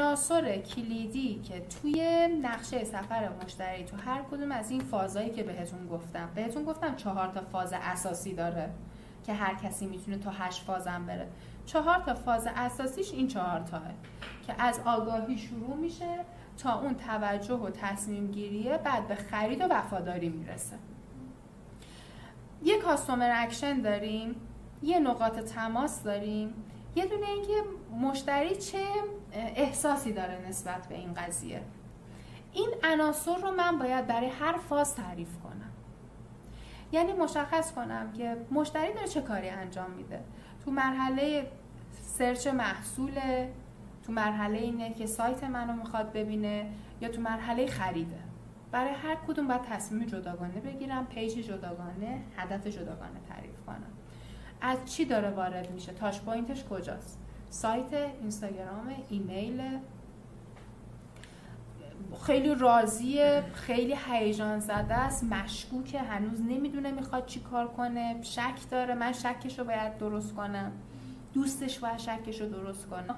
عناصر کلیدی که توی نقشه سفر مشتری تو هر کدوم از این فازایی که بهتون گفتم 4 تا فاز اساسی داره که هر کسی میتونه تا 8 فازم بره. 4 تا فاز اساسیش این 4 تاه که از آگاهی شروع میشه تا اون توجه و تصمیم گیریه، بعد به خرید و وفاداری میرسه. یه کاستومر اکشن داریم، یه نقاط تماس داریم، یه دونه اینکه مشتری چه احساسی داره نسبت به این قضیه. این عناصر رو من باید برای هر فاز تعریف کنم. یعنی مشخص کنم که مشتری داره چه کاری انجام میده. تو مرحله سرچ محصوله، تو مرحله اینه که سایت منو میخواد ببینه، یا تو مرحله خریده. برای هر کدوم باید تصمیم جداگانه بگیرم، پیج جداگانه، هدف جداگانه تعریف کنم. از چی داره وارد میشه، تاچ پوینتش کجاست، سایت، اینستاگرام، ایمیل، خیلی راضیه، خیلی هیجان زده است، مشکوکه، هنوز نمیدونه میخواد چی کار کنه، شک داره، من شکش رو باید درست کنم، دوستش باید شکش رو درست کنه.